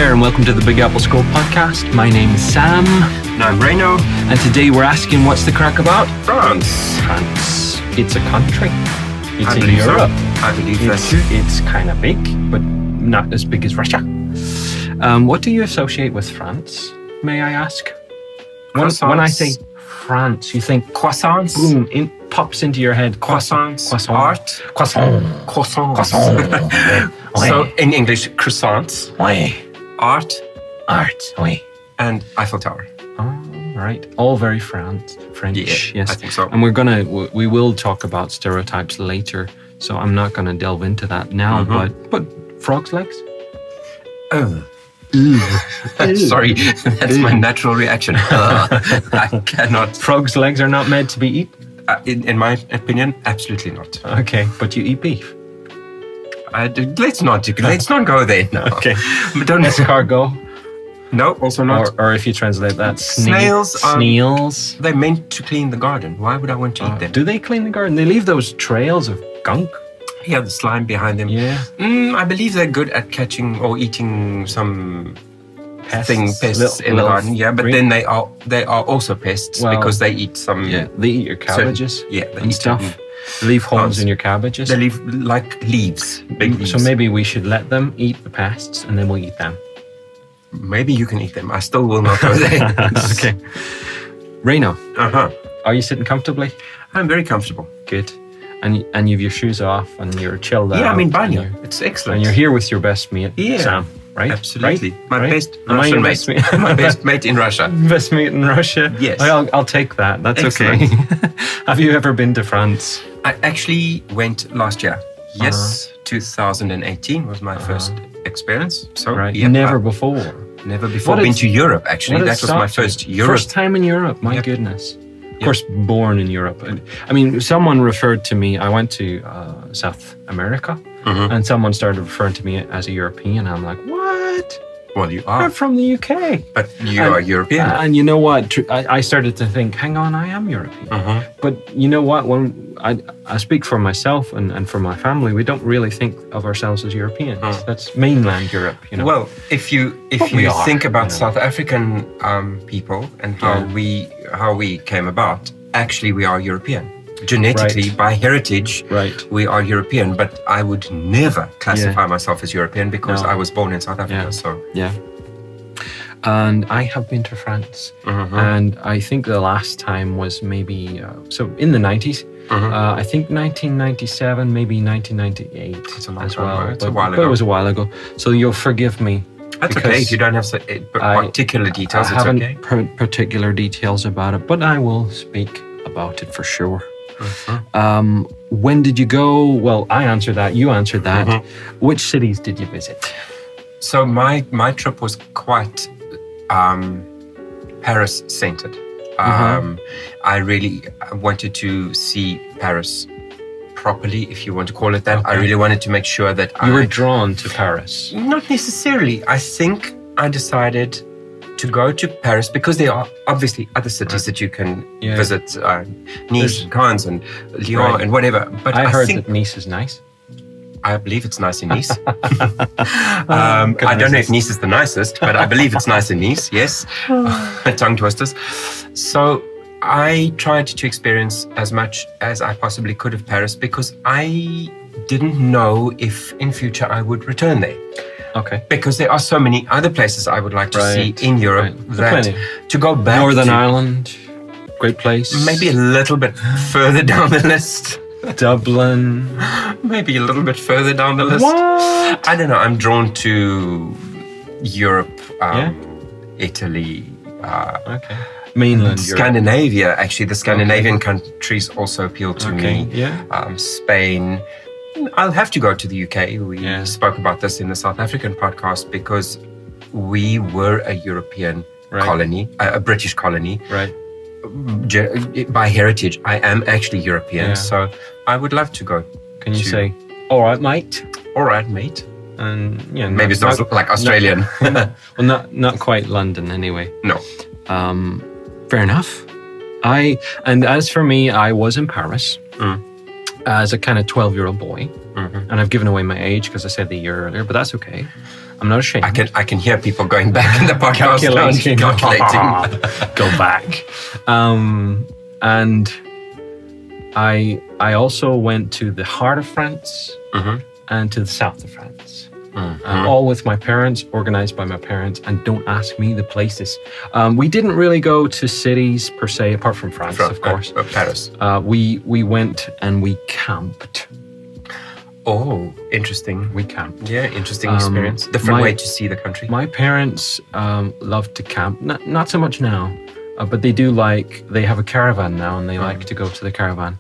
there, and welcome to the Big Apple Scroll podcast. My name is Sam. And I'm Reyno. And today we're asking, what's the crack about? France. France. It's a country. It's I in believe Europe. So. I believe that's true. It's kind of big, but not as big as Russia. What do you associate with France, may I ask? When I say France, you think croissants. Boom, it pops into your head. Croissants. Croissant. Art. Croissant. Croissants. Croissant. So in English, croissants. Oui. Art. Art. Oui. And Eiffel Tower. Oh, right. All very French. Yeah, yes. I think so. And we will talk about stereotypes later, so I'm not gonna delve into that now. But frog's legs? Oh. Sorry, that's my natural reaction. I cannot. Frog's legs are not meant to be eaten? In my opinion, absolutely not. Okay, but you eat beef? Let's not go there now. Okay. But don't Escargot? No, also not. Or if you translate that, snails. Snails. They're meant to clean the garden. Why would I want to eat them? Do they clean the garden? They leave those trails of gunk. Yeah, the slime behind them. Yeah. I believe they're good at catching or eating some pests in the garden. Yeah, but then they are also pests because they eat some. Yeah, they eat your cabbages. They and eat stuff. Leave holes in your cabbages. They leave like leaves, big leaves. So maybe we should let them eat the pests, and then we'll eat them. Maybe you can eat them. I still will not go there. Okay. Reyno. Uh-huh. Are you sitting comfortably? I'm very comfortable. Good. And you've your shoes off and you're chilled out. Yeah, I mean, banyo. It's excellent. And you're here with your best mate, Sam, right? Absolutely. Right? My right? best Russian mate. My best mate in Russia. Best mate in Russia? Yes. I'll take that. That's excellent. Okay. Have you ever been to France? I actually went last year. Yes, 2018 was my first experience. So Never before. Never before. Been to Europe, actually. That was my first Europe. First time in Europe, my goodness. Of course, born in Europe. I mean, someone referred to me, I went to South America, and someone started referring to me as a European. I'm like, what? Well, you are. I'm from the UK. But you are European. And you know what? I started to think, hang on, I am European. But you know what? When I speak for myself and for my family, we don't really think of ourselves as Europeans. That's mainland Europe, you know. Well, if you think about South African people and how we came about, actually we are European. Genetically, by heritage, we are European, but I would never classify myself as European because I was born in South Africa. And I have been to France, and I think the last time was maybe in the 90s. I think 1997, maybe 1998 it's a long as time well. It's a while ago. But it was a while ago, so you'll forgive me. That's okay if you don't have particular details. I haven't particular details about it, but I will speak about it for sure. When did you go? Well, I answered that. You answered that. Which cities did you visit? So my trip was quite Paris-centered. I really wanted to see Paris properly, if you want to call it that. I really wanted to make sure that you were drawn to Paris. Not necessarily. I think I decided to go to Paris because there are obviously other cities that you can visit, Nice and Cannes and Lyon and whatever. But I heard that Nice is nice. I believe it's nice in Nice. I don't know if Nice is the nicest, but I believe it's nice in Nice, yes. Tongue twisters. So I tried to experience as much as I possibly could of Paris because I didn't know if in future I would return there. Okay. Because there are so many other places I would like to see in Europe that to go back Northern Ireland, great place. Maybe a little bit further down the list. Dublin. Maybe a little bit further down the list. What? I don't know. I'm drawn to Europe, Italy. Mainland Scandinavia, Europe. Actually. The Scandinavian countries also appeal to me. Yeah. Spain. I'll have to go to the UK. We spoke about this in the South African podcast because we were a European colony, a British colony. Right. By heritage, I am actually European, so I would love to go. Can you say, all right, mate? All right, mate. And maybe it's not like Australian. Well, not quite London anyway. No. Fair enough. And as for me, I was in Paris as a kind of 12-year-old boy. And I've given away my age because I said the year earlier, but that's okay. I'm not ashamed. I can hear people going back in the podcast calculating. Go back. And I also went to the heart of France and to the south of France. All with my parents, organized by my parents, and don't ask me the places. We didn't really go to cities per se, apart from France, of course. Paris. We went and we camped. Oh, interesting. We camped. Yeah, interesting experience. Different way to see the country. My parents love to camp. Not so much now, but they have a caravan now, and they like to go to the caravan.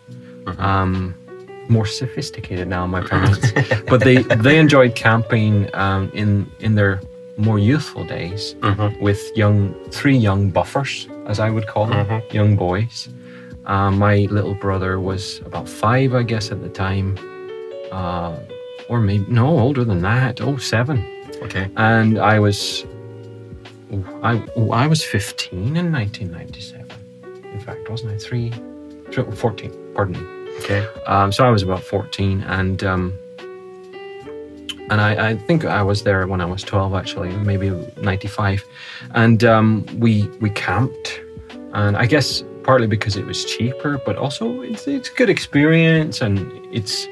More sophisticated now, my parents, but they enjoyed camping in their more youthful days with three young buffers, as I would call them, young boys. My little brother was about 5, I guess, at the time, or maybe older than that. 7. Okay. And I was 15 in 1997. In fact, wasn't I? 14. Pardon me. Okay. So I was about 14, and I think I was there when I was 12, actually, maybe 95, and we camped, and I guess partly because it was cheaper, but also it's a good experience, and it's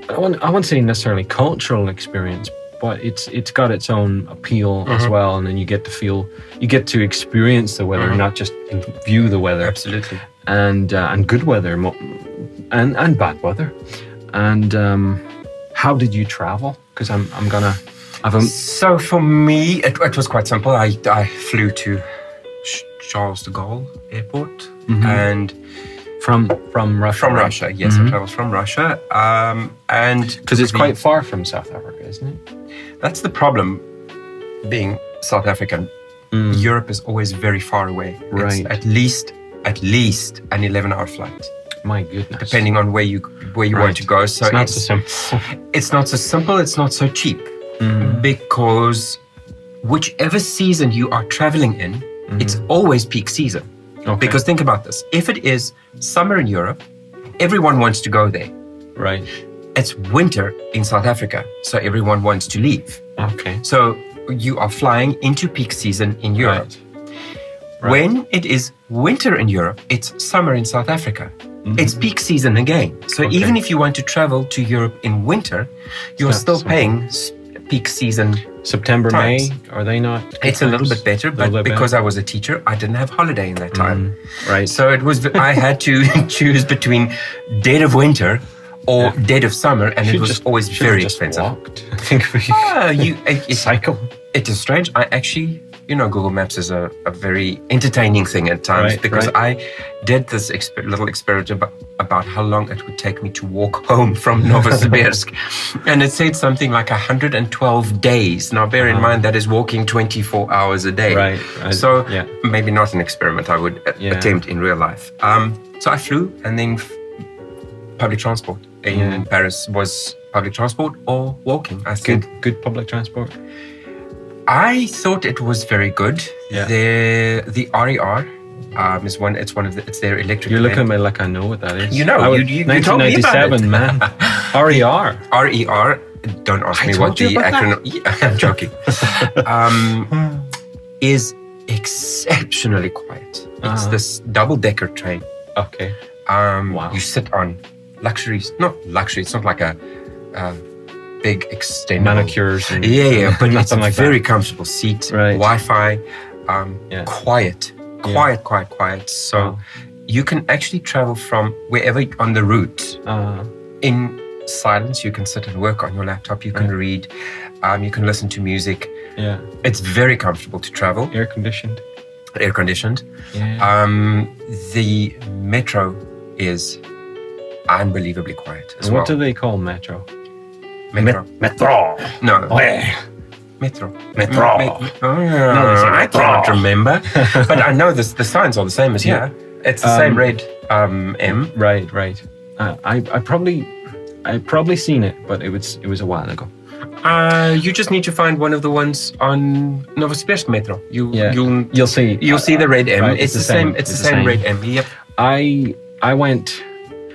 I won't say necessarily cultural experience, but it's got its own appeal as well, and then you get to experience the weather, not just view the weather. Absolutely. And good weather. And bad weather. And how did you travel? Because I'm gonna have a... So for me, it was quite simple. I flew to Charles de Gaulle Airport, and from Russia. From Russia, yes, I traveled from Russia, and because it's quite far from South Africa, isn't it? That's the problem. Being South African, Europe is always very far away. Right. It's at least an 11-hour flight. My goodness. Depending on where you want to go. So it's not so simple. It's not so simple, it's not so cheap. Because whichever season you are traveling in, it's always peak season. Okay. Because think about this. If it is summer in Europe, everyone wants to go there. Right. It's winter in South Africa, so everyone wants to leave. Okay. So you are flying into peak season in Europe. Right. When it is winter in Europe, it's summer in South Africa. It's peak season again. So even if you want to travel to Europe in winter, you're still paying peak season. September, times. May, are they not? It's a little bit better, but because I was a teacher, I didn't have holiday in that time. Right. So I had to choose between dead of winter or dead of summer, and it was always very expensive. Walked. I think for you. Cycle. It is strange. I actually, Google Maps is a very entertaining thing at times, because I did this little experiment about how long it would take me to walk home from Novosibirsk. And it said something like 112 days. Now, bear in mind that is walking 24 hours a day. Right. So maybe not an experiment I would attempt in real life. So I flew, and then public transport in Paris was public transport or walking. I think good public transport. I thought it was very good. Yeah. The RER is one. It's their electric. You're looking at me like I know what that is. You know, you told me about it. 1997, man. RER. RER. Don't ask me what the acronym. I'm joking. Is exceptionally quiet. It's this double-decker train. Okay. Wow. You sit on luxuries. Not luxury. It's not like a big extendable manicures. And but it's a like very comfortable seat. Right. Wi-Fi. Quiet. So you can actually travel from wherever on the route in silence. You can sit and work on your laptop. You can read. You can listen to music. Yeah. It's very comfortable to travel. Air conditioned. Yeah. The metro is unbelievably quiet as well. What do they call metro? Metro. Metro. No. Metro. I cannot remember. But I know the signs are the same as here. It's the same red M. Right. I probably seen it, but it was a while ago. You just need to find one of the ones on Novosibirsk Metro. You'll see. You'll see the red M. Right, it's the same. It's the same red M. Yep. I went.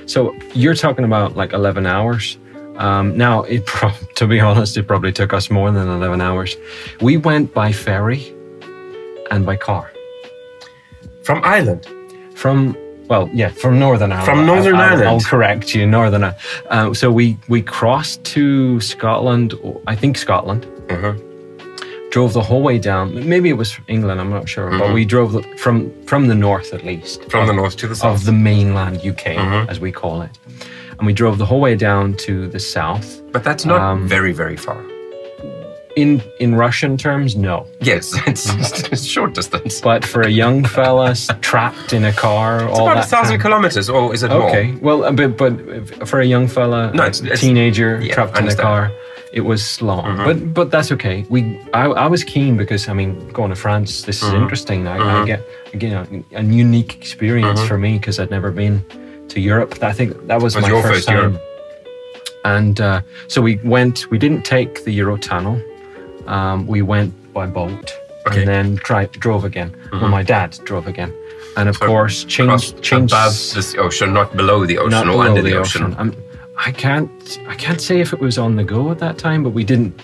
So you're talking about like 11 hours. Now, to be honest, it probably took us more than 11 hours. We went by ferry and by car. From Ireland? From Northern Ireland. From Northern Ireland. I'll correct you, Northern Ireland. So we crossed to Scotland, I think Scotland. Drove the whole way down. Maybe it was England, I'm not sure. But we drove from the north at least. From the north to the south. Of the mainland UK, as we call it. And we drove the whole way down to the south. But that's not very, very far. In Russian terms, no. Yes, it's short distance. But for a young fella trapped in a car, it's about 1,000 kilometers, or is it more? Okay, well, but for a young fella, it's teenager trapped in a car, it was long. But that's okay. I was keen because, I mean, going to France, this is interesting. I get a unique experience for me because I'd never been to Europe. I think that was my first time. Europe. And so we didn't take the Eurotunnel. We went by boat and then drove again. Well, my dad drove again. And of course, changed above the ocean, not below the ocean or under the ocean. I can't say if it was on the go at that time, but we didn't.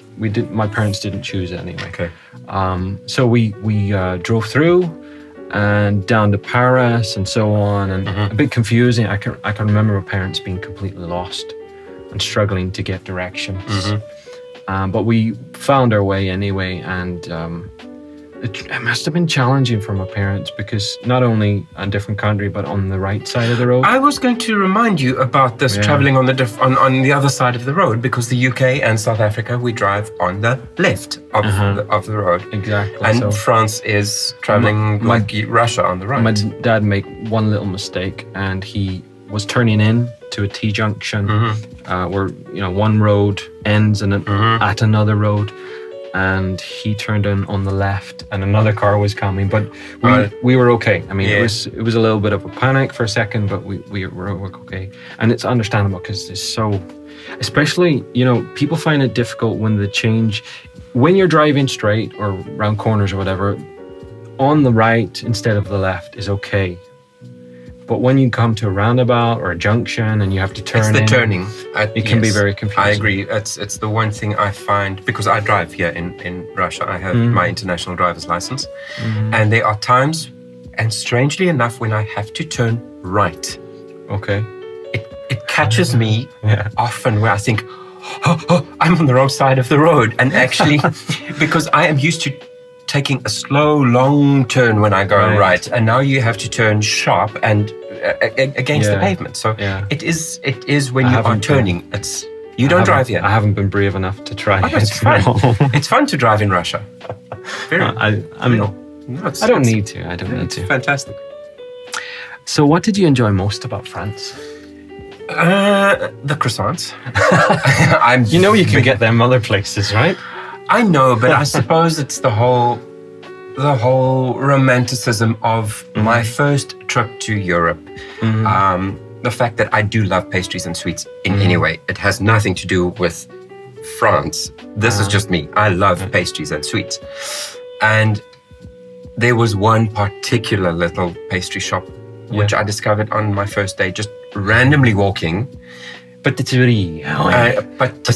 My parents didn't choose it anyway. Okay. So we drove through and down to Paris and so on, and a bit confusing. I can remember my parents being completely lost and struggling to get directions. But we found our way anyway, and it must have been challenging for my parents because not only a different country, but on the right side of the road. I was going to remind you about this traveling on the other side of the road, because the UK and South Africa, we drive on the left of the road. Exactly. And France is traveling like Russia on the right. My dad made one little mistake, and he was turning in to a T-junction where one road ends and at another road, and he turned in on the left and another car was coming, but we were okay. I mean, it was a little bit of a panic for a second, but we were okay. And it's understandable because it's so, especially, people find it difficult when you're driving straight or around corners or whatever, on the right instead of the left is okay. But when you come to a roundabout or a junction and you have to turn it's the turning. It can be very confusing. I agree. It's the one thing I find, because I drive here in Russia. I have my international driver's license. And there are times, and strangely enough, when I have to turn right. Okay. It catches me often where I think, I'm on the wrong side of the road. And actually, because I am used to taking a slow, long turn when I go right, and now you have to turn sharp and against the pavement. So it is when you are turning. You don't drive yet. I haven't been brave enough to try. It's fun. It's fun to drive in Russia. I don't need to. It's fantastic. So, what did you enjoy most about France? The croissants. You can get them other places, right? I know, but I suppose it's the whole romanticism of my first trip to Europe. The fact that I do love pastries and sweets in any way. It has nothing to do with France. This is just me. I love pastries and sweets. And there was one particular little pastry shop which I discovered on my first day, just randomly walking. Patisserie. Patisserie.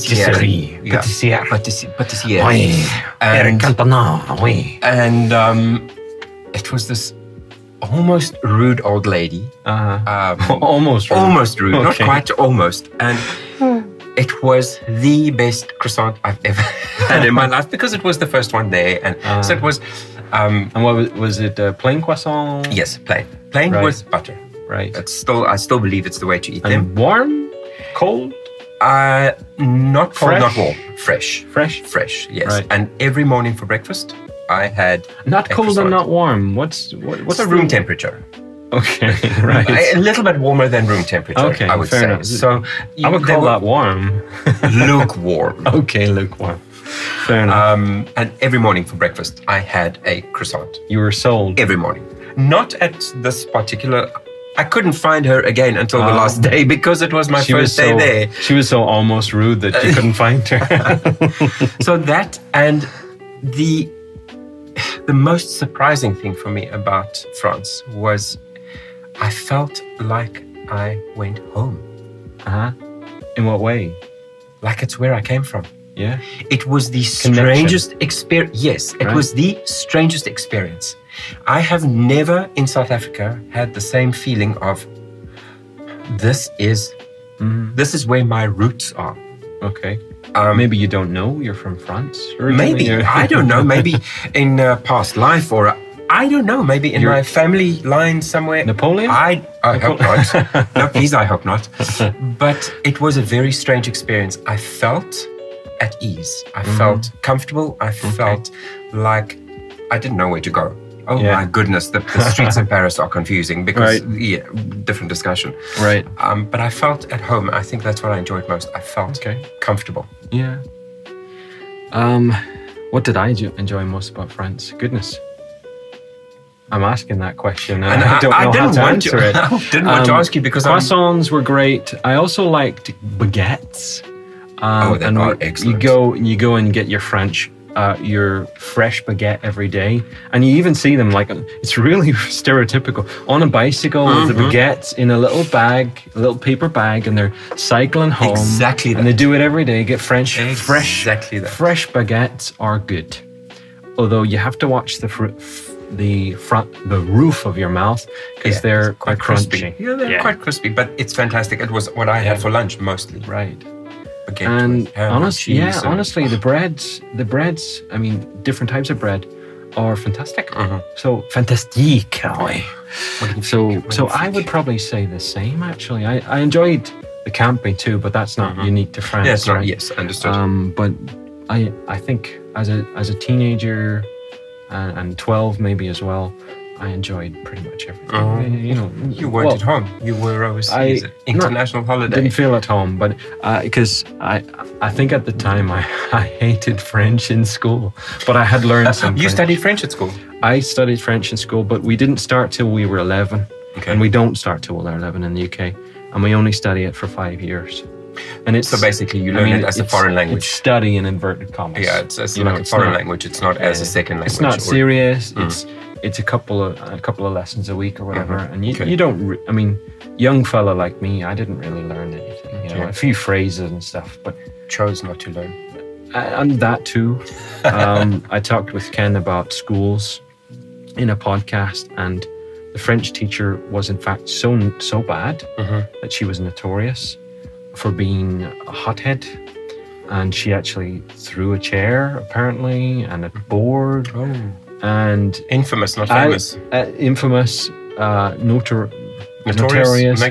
And it was this almost rude old lady. Almost rude. Almost rude. Not quite, almost. And it was the best croissant I've ever had in my life, because it was the first one there. And so it was... and what was it, plain croissant? Yes, plain. Plain with butter. Right. I still believe it's the way to eat them. Warm? Cold? Not cold, fresh? Not warm. Fresh. Fresh, yes. Right. And every morning for breakfast, I had not cold croissant. And not warm. What's the room temperature? Okay, right. A little bit warmer than room temperature, okay, I would fair say. Enough. So I would call that warm. Lukewarm. Okay, lukewarm. Fair enough. And every morning for breakfast, I had a croissant. You were sold? Every morning. Not at this particular... I couldn't find her again until the last day, because it was my first day there. She was so almost rude that you couldn't find her. So that, and the most surprising thing for me about France was I felt like I went home. In what way? like it's where I came from. Yeah. It was the strangest experience. Yes, it was the strangest experience. I have never in South Africa had the same feeling of this is where my roots are. Okay. Maybe you don't know you're from France. Maybe. I don't know. Maybe in a past life, or I don't know. Maybe in my family line somewhere. Napoleon? I hope not. No, please, I hope not. But it was a very strange experience. I felt at ease. I felt comfortable. I felt like I didn't know where to go. Oh my goodness, the streets in Paris are confusing because, different discussion. Right. But I felt at home. I think that's what I enjoyed most. I felt comfortable. Yeah. What did I enjoy most about France? Goodness. I'm asking that question and I don't know how to answer it. I didn't want to ask you because croissants were great. I also liked baguettes. They are excellent. You go and get your your fresh baguette every day, and you even see them like it's really stereotypical on a bicycle with the baguettes in a little bag, a little paper bag, and they're cycling home. Exactly that. And they do it every day. Get fresh baguettes are good, although you have to watch the roof of your mouth because they're quite crunchy. Yeah, they're quite crispy, but it's fantastic. It was what I had for lunch mostly. Right. And honestly, the breads, I mean, different types of bread are fantastic. So fantastique. So I would probably say the same. Actually, I enjoyed the camping too, but that's not unique to France. Yeah, it's not. Right? Yes, understood. But I think as a teenager and 12 maybe as well, I enjoyed pretty much everything. You weren't at home. You were overseas. International holiday. Didn't feel at home, but because I think at the time I hated French in school, but I had learned some. You studied French at school? I studied French in school, but we didn't start till we were 11, and we don't start till we're 11 in the UK, and we only study it for 5 years. And it's so basically you learn it as a foreign language. It's study in inverted commas. Yeah, it's like a foreign language. It's not as a second language. It's not serious. It's a couple of lessons a week or whatever, and you don't. I mean, young fella like me, I didn't really learn anything. A few phrases and stuff, but chose not to learn. And that too. I talked with Ken about schools in a podcast, and the French teacher was in fact so bad that she was notorious for being a hothead. And she actually threw a chair, apparently, and a board. And infamous, not famous. Infamous, notorious. Notorious.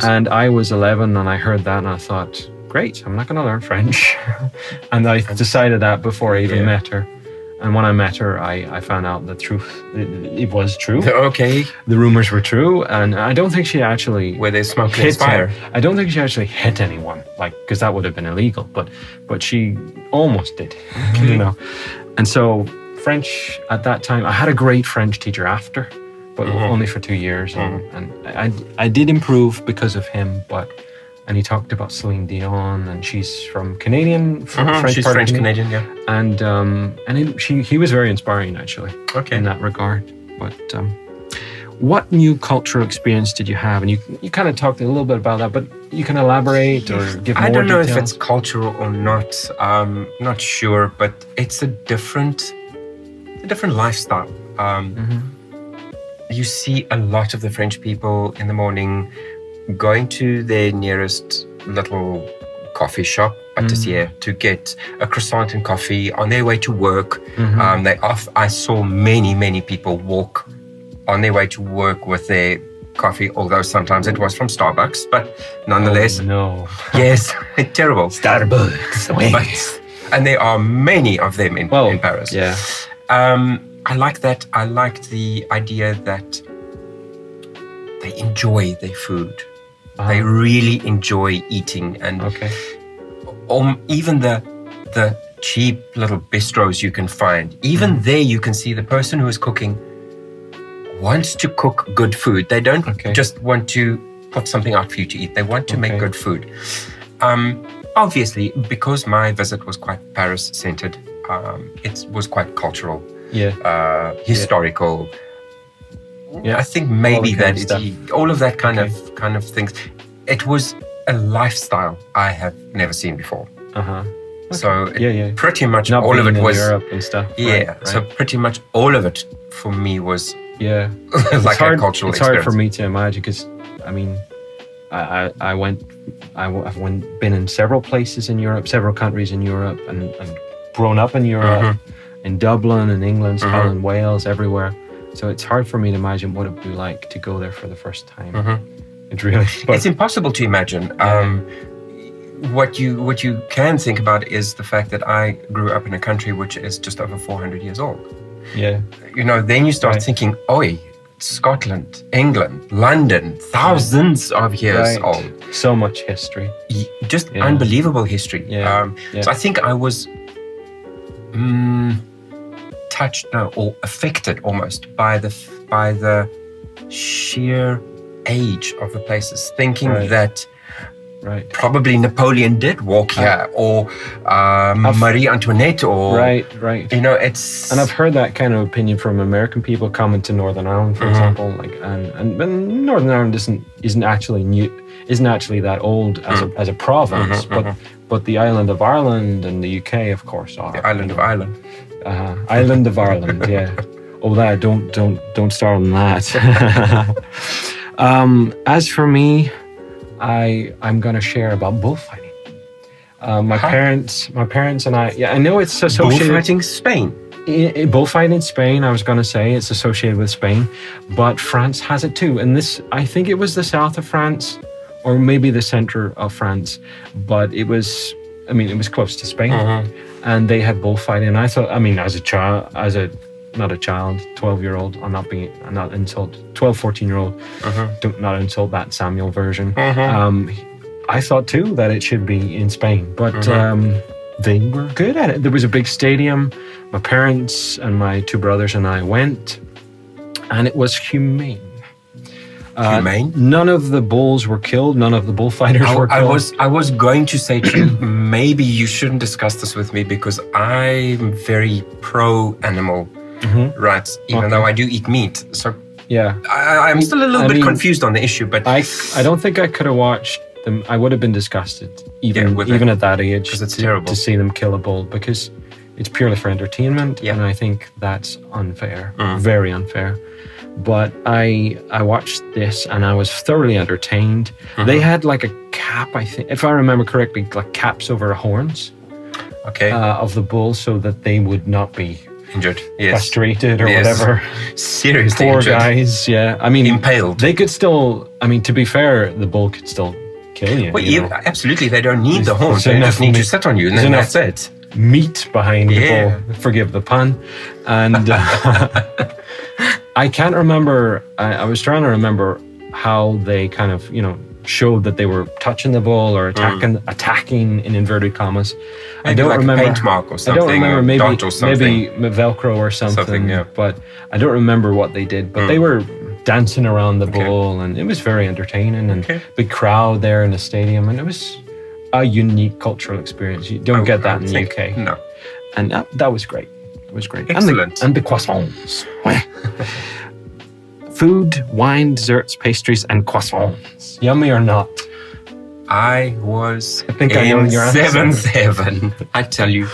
And I was 11 and I heard that and I thought, great, I'm not going to learn French. And I decided that before I even met her. And when I met her, I found out the truth. It was true. Okay. The rumors were true. And I don't think she actually... Where there's smoke, there's fire. I don't think she actually hit anyone, because that would have been illegal. But she almost did, And so French at that time, I had a great French teacher after, but only for 2 years. And I did improve because of him, and he talked about Celine Dion, and she's from Canadian, French. She's French Canadian, yeah. And he was very inspiring actually. Okay. In that regard. But what new cultural experience did you have? And you kind of talked a little bit about that, but you can elaborate or give more details. I don't know if it's cultural or not. Not sure, but it's a different lifestyle. You see a lot of the French people in the morning going to their nearest little coffee shop, pâtissier, to get a croissant and coffee on their way to work. I saw many people walk on their way to work with their coffee, although sometimes it was from Starbucks, but nonetheless. Oh, no. Yes, terrible. Starbucks. And there are many of them in Paris. Yeah. I like that. I liked the idea that they enjoy their food. They really enjoy eating, and even the cheap little bistros you can find. Even there, you can see the person who is cooking wants to cook good food. They don't just want to put something out for you to eat. They want to make good food. Obviously, because my visit was quite Paris-centered, it was quite cultural, historical. Yeah. I think maybe all of that kind of things. It was a lifestyle I have never seen before. Okay. So pretty much Not all of it being in was Europe and stuff. Yeah, Right. so pretty much all of it for me was It's like hard, a cultural it's experience. hard for me to imagine because, I mean, I've been in several places in Europe, several countries in Europe, and grown up in Europe, in Dublin, in England, Scotland, Wales, everywhere. So it's hard for me to imagine what it would be like to go there for the first time. It's really, it's impossible to imagine. What you can think about is the fact that I grew up in a country which is just over 400 years old. Yeah. You know, then you start thinking, Scotland, England, London, thousands of years old. So much history. Just unbelievable history. So I think I was touched or affected almost by the sheer age of the places, thinking that probably Napoleon did walk here, or Marie Antoinette, or right. You know, it's and I've heard that kind of opinion from American people coming to Northern Ireland, for example. Like, and Northern Ireland isn't actually that old as a province, but the island of Ireland and the UK, of course, are the island of Ireland. Island of Ireland, yeah. Oh, that don't start on that. As for me, I'm going to share about bullfighting. My parents and I know it's associated. Bullfighting Spain. Bullfighting in Spain, I was going to say it's associated with Spain, but France has it too. And I think it was the south of France, or maybe the center of France, but it was close to Spain, and they had bullfighting. And I thought, as a child, not a child, 12-year-old, I'm not insult 12, 14-year-old, don't not insult that Samuel version. I thought too that it should be in Spain, but they were good at it. There was a big stadium. My parents and my two brothers and I went, and it was humane. Humane? None of the bulls were killed. None of the bullfighters were killed. I was going to say to you, maybe you shouldn't discuss this with me because I'm very pro-animal rights, even though I do eat meat. So I'm still a little bit confused on the issue. But I don't think I could have watched them. I would have been disgusted, even at that age, because it's terrible to see them kill a bull, because it's purely for entertainment, and I think that's unfair, very unfair. But I watched this and I was thoroughly entertained. They had like a cap, I think, if I remember correctly, like caps over the horns of the bull so that they would not be injured, frustrated or whatever. Seriously Poor injured. guys, impaled. They could still, to be fair, the bull could still kill you. Well, absolutely. They don't need the horns. They just need to sit on you and then that's it. Meat behind the bull, forgive the pun. And I can't remember, I was trying to remember how they kind of, showed that they were touching the bull or attacking in inverted commas. Maybe I don't remember. A paint mark or something. I don't remember, maybe Velcro or something, but I don't remember what they did. But they were dancing around the bull, and it was very entertaining, and big crowd there in the stadium, and it was a unique cultural experience. You don't get that in the UK. No. And that was great. It was great. Excellent. And the croissants. Food, wine, desserts, pastries, and croissants. Yummy or not? I think I know your answer. 7th heaven. I tell you.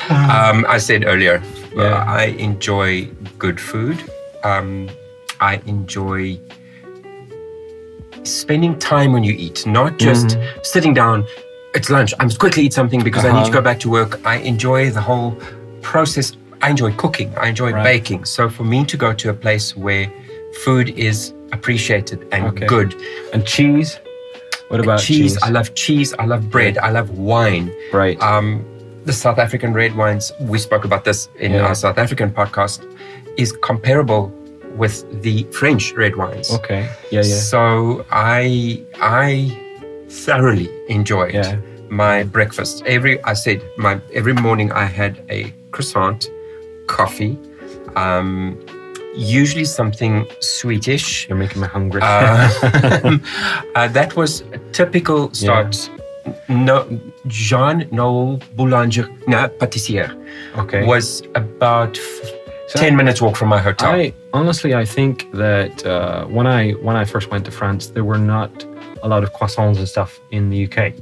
I said earlier, I enjoy good food. I enjoy spending time when you eat, not just sitting down. It's lunch. I must quickly eat something because I need to go back to work. I enjoy the whole process. I enjoy cooking. I enjoy baking. So for me to go to a place where food is appreciated and good. And cheese? What about cheese? I love cheese. I love bread. I love wine. Right. The South African red wines, we spoke about this in our South African podcast, is comparable with the French red wines. Okay. Yeah. So I thoroughly enjoyed my breakfast. Every morning I had a croissant, coffee, usually something sweetish. You're making me hungry. That was a typical start. No, Jean-Noël Boulanger, pâtissier, was about 10 minutes walk from my hotel. I think that when I first went to France, there were not a lot of croissants and stuff in the UK.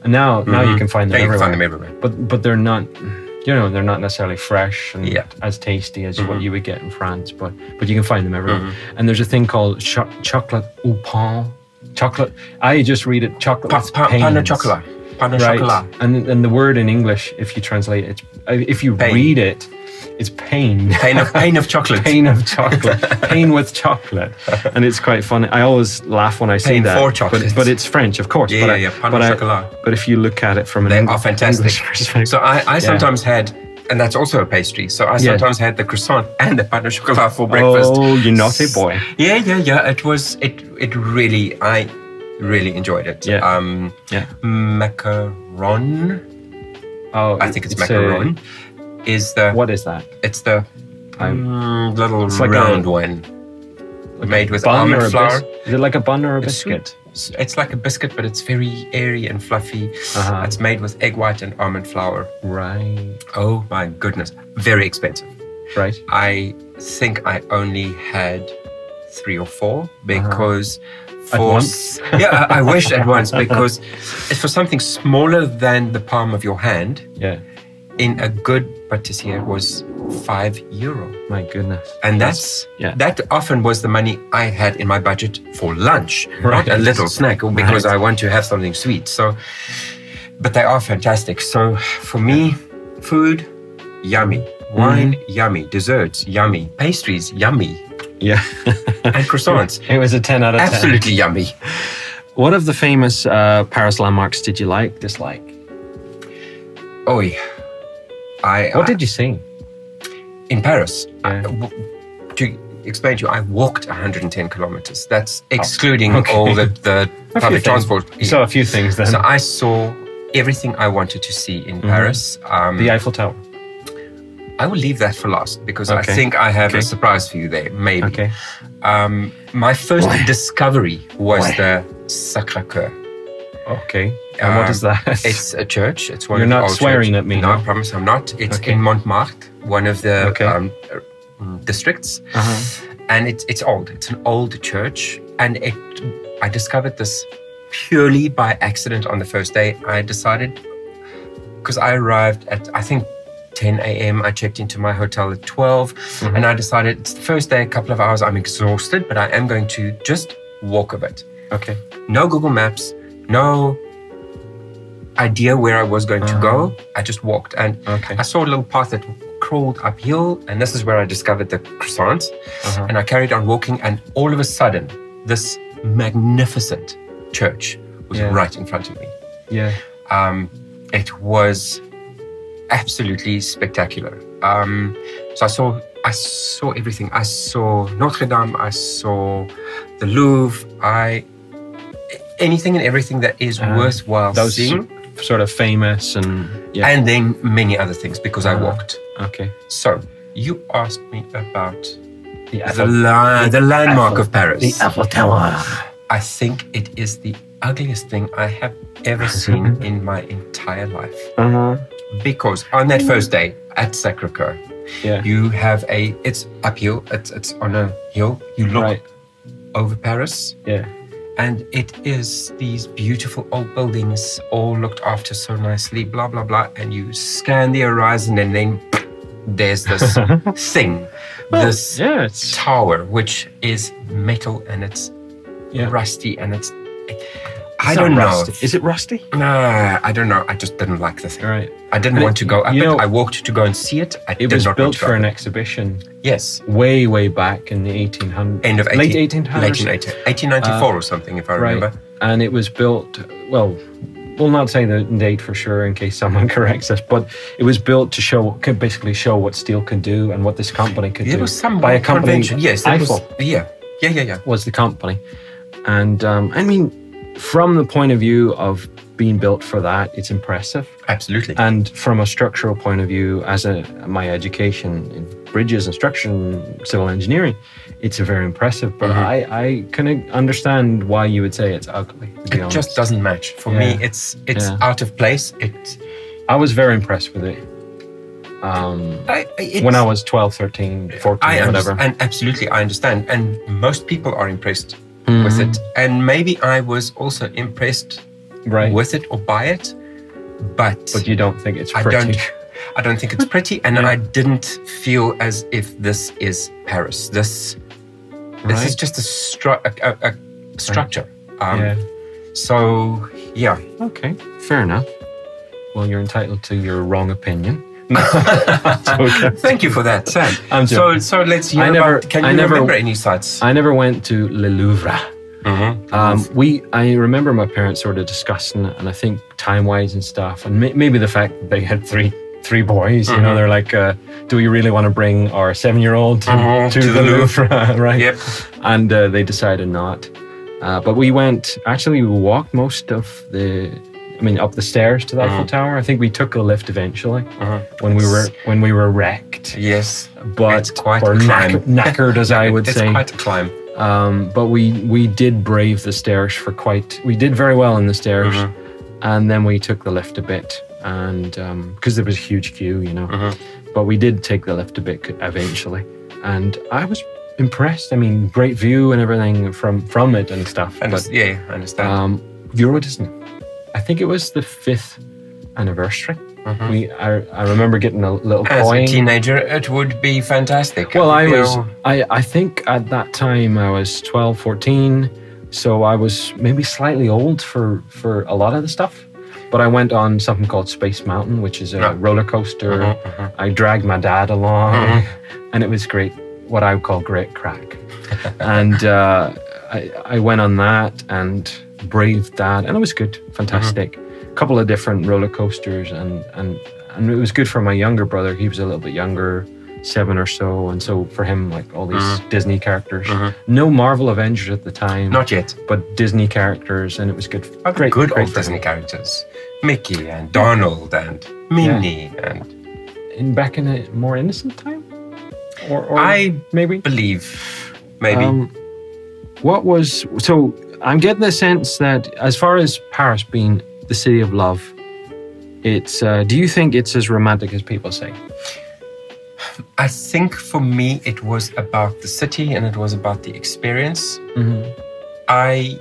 And now you can find them You everywhere. can find them everywhere. But they're not, they're not necessarily fresh and Yeah. as tasty as what you would get in France. But you can find them everywhere. And there's a thing called chocolate au pain. Chocolate. I just read it chocolate with pains. Pain au chocolat. Pain au chocolat. And the word in English, if you translate it, if you Pain. read it, it's pain. Pain of chocolate. Pain of chocolate. Pain with chocolate. And it's quite funny. I always laugh when I see Pain that. for chocolate. But it's French, of course. Yeah, but pain au chocolat. But if you look at it from an They are fantastic. English perspective. So I sometimes had, and that's also a pastry. So I sometimes had the croissant and the pain au chocolat for breakfast. Oh, you naughty boy. Yeah. It really, I really enjoyed it. Yeah. Macaron. Oh, I think it's macaron. Is the what is that? It's the little like round one made with Bun or almond a flour. Is it like a bun or a It's biscuit? sweet. It's like a biscuit, but it's very airy and fluffy. Uh-huh. It's made with egg white and almond flour. Right. Oh my goodness, very expensive. Right. I think I only had 3 or 4 because At once? Yeah, I wish at once, because it's for something smaller than the palm of your hand. Yeah. In a good pâtissier was €5. My goodness. And that often was the money I had in my budget for lunch, Right. not a little snack, because I want to have something sweet. So, but they are fantastic. So for me, food, yummy. Wine, yummy. Desserts, yummy. Pastries, yummy. Yeah. And croissants. It was a 10 out of 10. Absolutely yummy. What of the famous Paris landmarks did you dislike? Oh, What did you see? in Paris? Yeah. To explain to you, I walked 110 kilometers. That's excluding okay. all the public things. transport. You saw a few things then. So I saw everything I wanted to see in Paris. The Eiffel Tower. I will leave that for last because I Okay. think I have Okay. a surprise for you there, maybe. Okay. My first discovery was the Sacré-Cœur. Okay. And what is that? It's a church. It's one You're of the not old swearing churches. at me, No, no? I promise I'm not. It's Okay. in Montmartre, one of the Okay. districts. Uh-huh. And it's old. It's an old church. And I discovered this purely by accident on the first day. I decided, because I arrived at, I think, 10 a.m. I checked into my hotel at 12. And I decided it's the first day, a couple of hours, I'm exhausted, but I am going to just walk a bit. Okay. No Google Maps, no idea where I was going to go. I just walked. And Okay. I saw a little path that crawled uphill. And this is where I discovered the croissants. Uh-huh. And I carried on walking. And all of a sudden, this magnificent church was Yeah. right in front of me. Yeah. It was absolutely spectacular. So I saw everything. I saw Notre Dame. I saw the Louvre. Anything and everything that is worthwhile Those seeing. sort of famous and yeah. And then many other things because I walked. Okay. So you asked me about The the landmark of Paris. Eiffel Tower. I think it is the ugliest thing I have ever seen in my entire life. Uh-huh. Because on that first day at Sacré-Cœur, Yeah. you have it's uphill, it's on a hill. You look Right. over Paris, Yeah. and it is these beautiful old buildings, all looked after so nicely, blah, blah, blah. And you scan the horizon, and then there's this thing, this Yeah, it's tower, which is metal, and it's rusty, and I don't know. Rusty. Is it rusty? Nah, I don't know. I just didn't like the thing. Right. I didn't want to go up you it. know, I walked to go and see it. I It did was not built want to for go. an exhibition Yes. way, way back in the 1800s. End of late 1800s. 1894 or something, if I remember. Right. And it was built, well, we'll not say the date for sure in case someone corrects us, but it was built to basically show what steel can do and what this company could do. There was some by a company. convention. Yes, it Eiffel was. Yeah. was the company. And I mean, from the point of view of being built for that, it's impressive. Absolutely. And from a structural point of view, as my education in bridges and structure and civil engineering, it's very impressive. But I can understand why you would say it's ugly. To be It honest. just doesn't match. For me, it's out of place. I was very impressed with it. When I was 12, 13, 14, whatever. And absolutely, I understand. And most people are impressed with it. And maybe I was also impressed with it or by it, but you don't think it's pretty. I don't think it's pretty, and I didn't feel as if this is Paris. This is just a structure. So, yeah. Okay, fair enough. Well, you're entitled to your wrong opinion. Okay. Thank you for that, Sam. So let's hear can you remember any sites? I never went to Le Louvre. I remember my parents sort of discussing it, and I think time-wise and stuff, and maybe the fact that they had three boys, you know, they're like, do we really want to bring our 7-year-old to the Louvre, right? Yep. And they decided not. But we walked most of up the stairs to the Eiffel Tower. I think we took a lift eventually when we were wrecked. Yes, but it's quite a climb. Knackered, as I would say. It's quite a climb. But we did brave the stairs we did very well in the stairs, and then we took the lift a bit, and because there was a huge queue, you know. But we did take the lift a bit eventually, and I was impressed. I mean, great view and everything from it and stuff. I understand. Euro Disney. I think it was the 5th anniversary. I remember getting a little coin. As a teenager, it would be fantastic. Well, I think at that time I was 12, 14, so I was maybe slightly old for a lot of the stuff. But I went on something called Space Mountain, which is a roller coaster. I dragged my dad along, and it was great, what I would call great crack. And I went on that and braved that, and it was good, fantastic. A couple of different roller coasters, and it was good for my younger brother. He was a little bit younger, 7 or so, and so for him, like all these Disney characters. No Marvel Avengers at the time, not yet, but Disney characters, and it was good. Great old Disney characters, Mickey and Donald and Minnie, and back in a more innocent time, or I believe maybe. So I'm getting the sense that as far as Paris being the city of love, it's. Do you think it's as romantic as people say? I think for me it was about the city and it was about the experience. I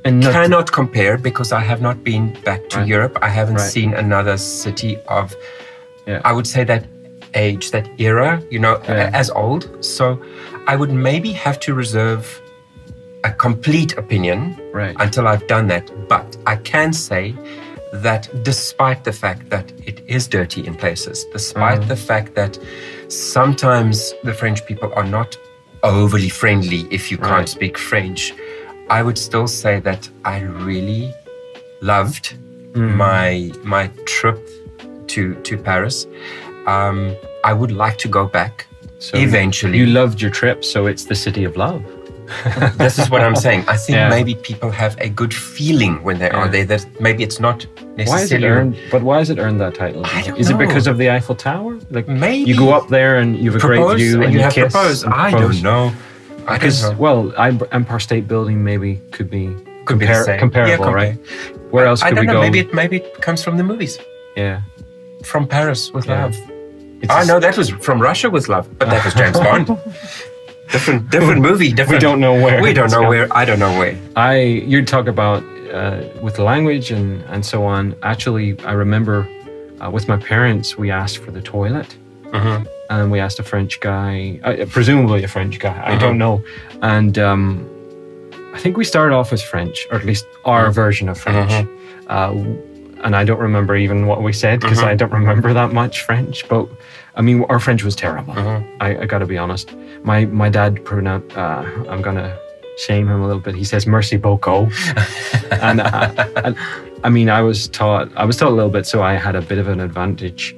cannot compare because I have not been back to Europe. I haven't seen another city of, I would say, that age, that era, you know, as old. So I would maybe have to reserve a complete opinion until I've done that. But I can say that despite the fact that it is dirty in places, despite the fact that sometimes the French people are not overly friendly if you can't speak French, I would still say that I really loved my trip to Paris. I would like to go back eventually. You loved your trip, so it's the city of love. This is what I'm saying. I think maybe people have a good feeling when they are there. That maybe it's not necessarily. Why has it earned that title? I don't know. Is it because of the Eiffel Tower? Like maybe you go up there and you have a great view and you have kiss. Propose. I don't know. Empire State Building maybe could be comparable, right? Where else could we go? Maybe it comes from the movies. Yeah, from Paris with love. I know that was from Russia with love, but that was James Bond. Different movie. We don't know where. We don't know where. I don't know where. You talk about with the language and so on. Actually, I remember with my parents, we asked for the toilet, and we asked a French guy, presumably a French guy. I don't know, and I think we started off as French, or at least our version of French. And I don't remember even what we said because I don't remember that much French. But I mean, our French was terrible. I got to be honest. My dad pronounced. I'm gonna shame him a little bit. He says "merci beaucoup," and I mean, I was taught a little bit, so I had a bit of an advantage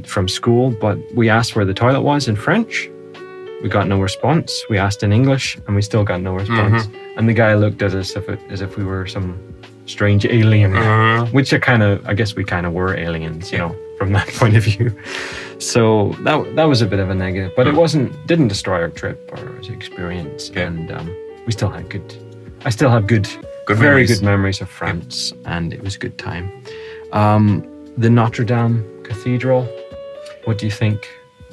from school. But we asked where the toilet was in French. We got no response. We asked in English, and we still got no response. And the guy looked at us as if we were some strange alien, which I guess we kind of were aliens, you know, from that point of view. So that was a bit of a negative, but it didn't destroy our trip or our experience. And we still had I still have very good memories of France, and it was a good time. The Notre Dame Cathedral, what do you think?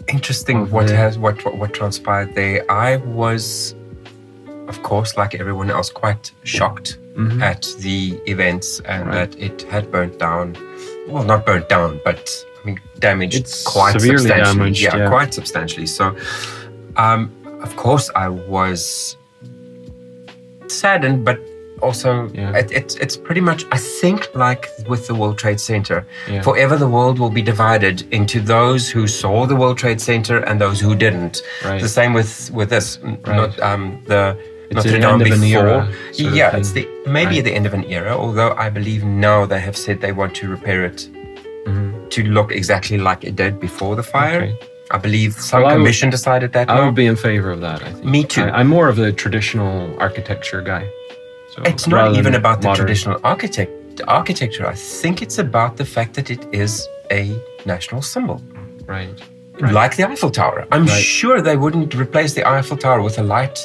Interesting what transpired there. I was, of course, like everyone else, quite shocked at the events and that it had burnt down. Well, not burnt down, but I mean damaged It's quite severely substantially. damaged, yeah. Quite substantially. So, of course, I was saddened, but also it's pretty much, I think, like with the World Trade Center, forever the world will be divided into those who saw the World Trade Center and those who didn't. Right. The same with this, not the It's Notre the Dame end of an before. era, sort of Yeah, thing. it's maybe the end of an era, although I believe now they have said they want to repair it to look exactly like it did before the fire. Okay. I believe some commission decided that. I would be in favor of that, I think. Me too. I'm more of the traditional architecture guy. So it's not even about the traditional architecture. I think it's about the fact that it is a national symbol. Right. Like the Eiffel Tower. I'm sure they wouldn't replace the Eiffel Tower with a light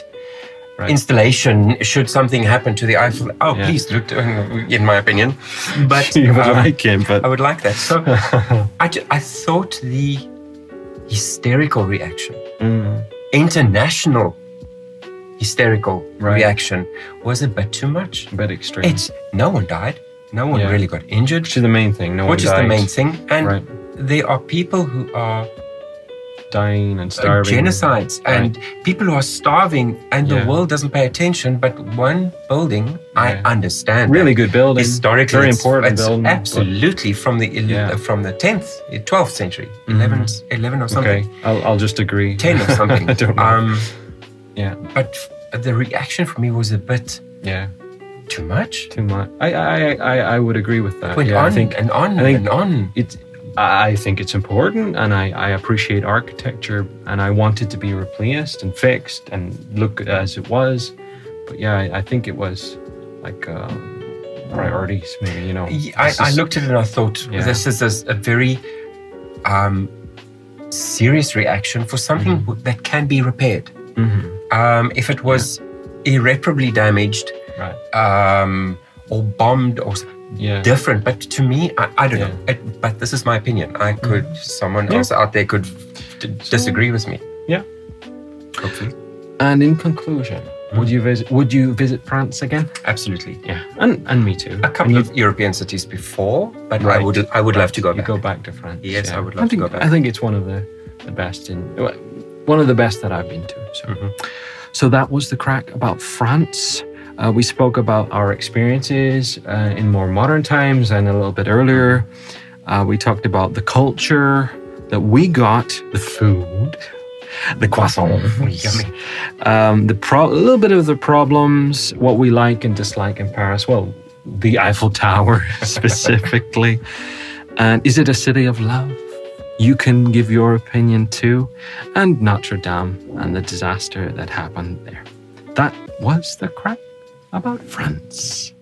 installation should something happen to the Eiffel. Oh, please, in my opinion. But you would like him, but I would like that. So I thought the hysterical reaction, international hysterical reaction, was a bit too much. A bit extreme. No one died. No one really got injured. Which is the main thing. No one died. Which is the main thing. And there are people who are dying and starving. Genocides and people who are starving and the world doesn't pay attention. But one building, I understand. Really good building. Historically, very important building. Absolutely from the 10th, 12th century, 11 or something. Okay, I'll just agree. 10 or something. I don't know. But the reaction for me was a bit too much. Too much. I would agree with that. Went on and on. I think it's important, and I appreciate architecture, and I want it to be replaced and fixed and look as it was. But I think it was like priorities, maybe, you know. I looked at it and I thought, this is a very serious reaction for something that can be repaired. If it was irreparably damaged or bombed or different, but to me, I don't know. But this is my opinion. Someone else out there could disagree with me. Yeah. Hopefully. And in conclusion, would you visit France again? Absolutely. Yeah. And me too. A couple of European cities before, but I would love to go back. Go back to France. Yes, I would love to go back. I think it's one of the best one of the best that I've been to. So that was the crack about France. We spoke about our experiences in more modern times and a little bit earlier. We talked about the culture that we got, the food, the croissant, yummy. a little bit of the problems, what we like and dislike in Paris. Well, the Eiffel Tower specifically. And is it a city of love? You can give your opinion too. And Notre Dame and the disaster that happened there. That was the crack about France.